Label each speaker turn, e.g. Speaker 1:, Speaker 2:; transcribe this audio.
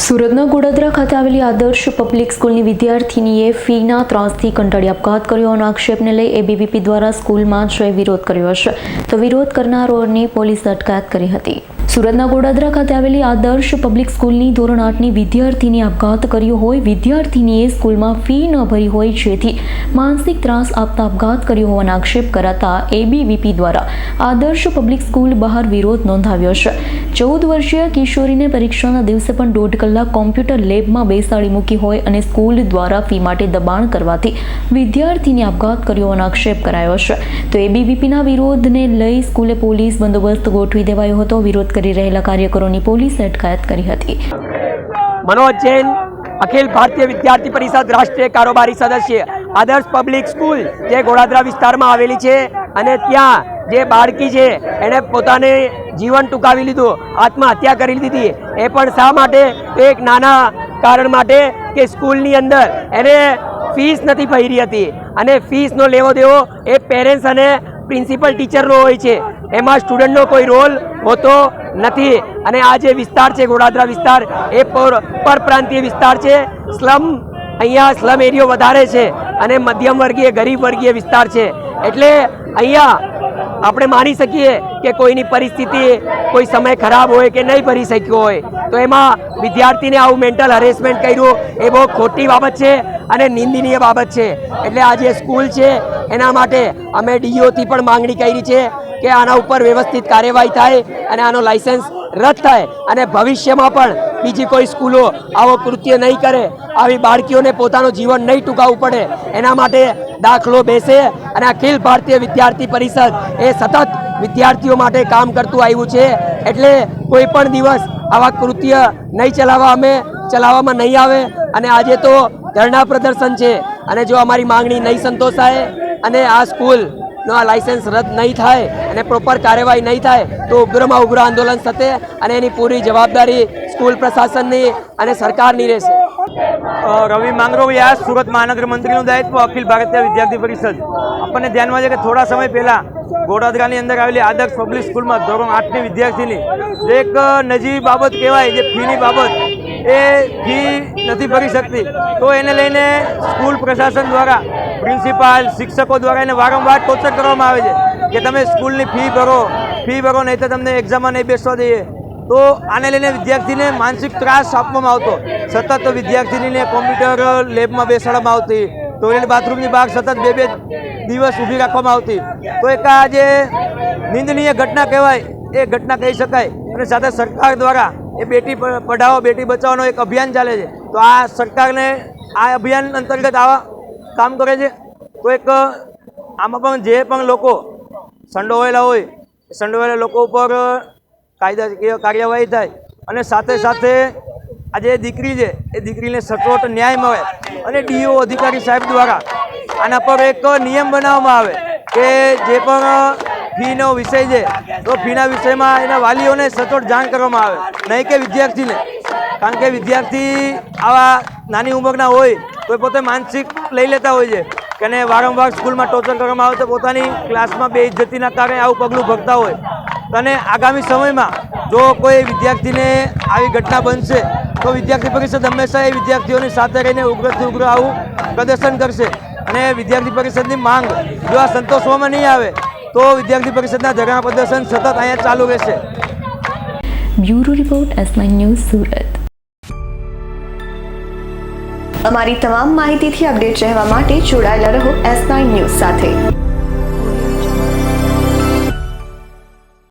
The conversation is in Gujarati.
Speaker 1: સુરતના ગોડાદરા ખાતે આવેલી આદર્શ પબ્લિક સ્કૂલની વિદ્યાર્થીનીએ ફીના ત્રાસથી કંટાળી આપઘાત કર્યો હોવાના આક્ષેપને લઈ એબીવીપી દ્વારા સ્કૂલમાં જઈ વિરોધ કર્યો હશે તો વિરોધ કરનારોની પોલીસે અટકાયત કરી હતી। સુરતના ગોડાદરા ખાતે આવેલી આદર્શ પબ્લિક સ્કૂલની ધોરણ 8ની વિદ્યાર્થીનીએ આપઘાત કર્યો હોય। વિદ્યાર્થીનીએ સ્કૂલમાં ફી ન ભરી હોય જેથી માનસિક ત્રાસ આપતા આપઘાત કર્યો હોવાના આક્ષેપ કરાતા એબીવીપી દ્વારા આદર્શ પબ્લિક સ્કૂલ બહાર વિરોધ નોંધાવ્યો છે। 14 વર્ષીય કિશોરીને પરીક્ષાના દિવસે પણ 1.5 કલાક કોમ્પ્યુટર લેબમાં બેસાડી મૂકી હોય અને સ્કૂલ દ્વારા ફી માટે દબાણ કરવાથી વિદ્યાર્થીને આપઘાત કર્યો હોવાનો આક્ષેપ કરાયો છે। તો એબીવીપીના વિરોધને લઈ સ્કૂલે પોલીસ બંદોબસ્ત ગોઠવી દેવાયો હતો। વિરોધ કરી રહેલા કાર્યકરોની પોલીસે અટકાયત કરી હતી।
Speaker 2: मनोज जैन, अखिल भारतीय विद्यार्थी परिषद राष्ट्रीय कारोबारी सदस्य, आदर्श पब्लिक स्कूल जे गोड़ादरा विस्ताરમાં આવેલી છે અને ત્યાં જે બાળકી છે એને પોતાને જીવન ટૂંકાવી લીધું, આત્મહત્યા કરી લીધી। એ પણ શા માટે? એક નાના કારણ માટે કે સ્કૂલની અંદર એને ફીસ નથી ભરી હતી અને ફીસનો લેવો દેવો એ પેરેન્ટ્સ અને પ્રિન્સિપલ ટીચરનો હોય છે, એમાં સ્ટુડન્ટનો કોઈ રોલ હોતો નથી। અને આ જે વિસ્તાર છે ગોડાદરા વિસ્તાર એ પરપ્રાંતીય વિસ્તાર છે, અહીંયા સ્લમ એરિયો વધારે છે અને મધ્યમ વર્ગીય ગરીબ વર્ગીય વિસ્તાર છે। એટલે અહીંયા આપણે માની શકીએ કે કોઈની પરિસ્થિતિ કોઈ સમય ખરાબ હોય કે નહીં ભરી શક્યો હોય તો એમાં વિદ્યાર્થીને આવું મેન્ટલ હરેસમેન્ટ કર્યું એ બહુ ખોટી બાબત છે અને નિંદનીય બાબત છે। એટલે આ જે સ્કૂલ છે એના માટે અમે ડીઓથી પણ માંગણી કરી છે કે આના ઉપર વ્યવસ્થિત કાર્યવાહી થાય અને આનો લાયસન્સ રદ થાય અને ભવિષ્યમાં પણ બીજી કોઈ સ્કૂલો આવો કૃત્ય નહીં કરે, આવી બાળકીઓને પોતાનું જીવન નહીં ટૂંકાવવું પડે એના માટે દાખલો બેસે। અને અખિલ ભારતીય વિદ્યાર્થી પરિષદ એ સતત વિદ્યાર્થીઓ માટે કામ કરતું આવ્યું છે, એટલે કોઈ પણ દિવસ આવા કૃત્ય નહીં ચલાવવામાં નહીં આવે। અને આજે તો ધરણા પ્રદર્શન છે અને જો અમારી માંગણી નહીં સંતોષાય અને આ સ્કૂલનો આ લાયસન્સ રદ નહીં થાય અને પ્રોપર કાર્યવાહી નહીં થાય તો ઉગ્રમાં ઉગ્ર આંદોલન થશે અને એની પૂરી જવાબદારી સ્કૂલ પ્રશાસનની અને સરકારની રહેશે।
Speaker 3: રવિ માંગરોળિયા, સુરત મહાનગર મંત્રીનું દાયિત્વ, અખિલ ભારતીય વિદ્યાર્થી પરિષદ। આપણને ધ્યાનમાં છે કે થોડા સમય પહેલાં ગોડાદરાની અંદર આવેલી આદર્શ પબ્લિક સ્કૂલમાં ધોરણ 8ની વિદ્યાર્થીની એક નજીવી બાબત કહેવાય જે ફીની બાબત, એ ફી નથી ભરી શકતી તો એને લઈને સ્કૂલ પ્રશાસન દ્વારા, પ્રિન્સિપાલ, શિક્ષકો દ્વારા એને વારંવાર ટોર્ચર કરવામાં આવે છે કે તમે સ્કૂલની ફી ભરો નહીં તો તમને એક્ઝામમાં નહીં બેસવા દઈએ। તો આને લઈને વિદ્યાર્થીને માનસિક ત્રાસ આપવામાં આવતો, સતત વિદ્યાર્થીનીને કોમ્પ્યુટર લેબમાં બેસાડવામાં આવતી, ટોયલેટ બાથરૂમની બહાર સતત 2 દિવસ ઊભી રાખવામાં આવતી। તો એક આ જે નિંદનીય ઘટના કહેવાય એ ઘટના કહી શકાય। અને સાથે સરકાર દ્વારા એ બેટી પઢાઓ બેટી બચાવોનો એક અભિયાન ચાલે છે, તો આ સરકારને આ અભિયાન અંતર્ગત આવા કામ કરે છે। તો એક આમાં પણ જે પણ લોકો સંડોવાયેલા હોય સંડોવાયેલા લોકો ઉપર કાયદાકીય કાર્યવાહી થાય અને સાથે સાથે આ જે દીકરી છે એ દીકરીને સચોટ ન્યાય મળે અને ડીઓ અધિકારી સાહેબ દ્વારા આના પર એક નિયમ બનાવવામાં આવે કે જે પણ ફીનો વિષય છે તો ફીના વિષયમાં એના વાલીઓને સચોટ જાણ કરવામાં આવે, નહીં કે વિદ્યાર્થીને। કારણ કે વિદ્યાર્થી આવા નાની ઉંમરના હોય તો પોતે માનસિક લઈ લેતા હોય છે કે એને વારંવાર સ્કૂલમાં ટોર્ચર કરવામાં આવે તો પોતાની ક્લાસમાં બેઇજ્જતીના કારણે આવું પગલું ભરતા હોય। અને આગામી સમયમાં જો કોઈ વિદ્યાર્થીને આવી ઘટના બનશે તો વિદ્યાર્થી પરિષદ હંમેશા એ વિદ્યાર્થીઓની સાથે રહીને ઉગ્રથી ઉગ્ર આવું પ્રદર્શન કરશે। અને વિદ્યાર્થી પરિષદની માંગ જો આ સંતોષવામાં નહીં આવે તો વિદ્યાર્થી પરિષદના ધરણા પ્રદર્શન સતત અહીંયા ચાલુ રહેશે।
Speaker 1: Bureau report S9 news Surat. અમારી તમામ માહિતીથી અપડેટ રહેવા માટે જોડાયેલા રહો S9 ન્યૂઝ સાથે।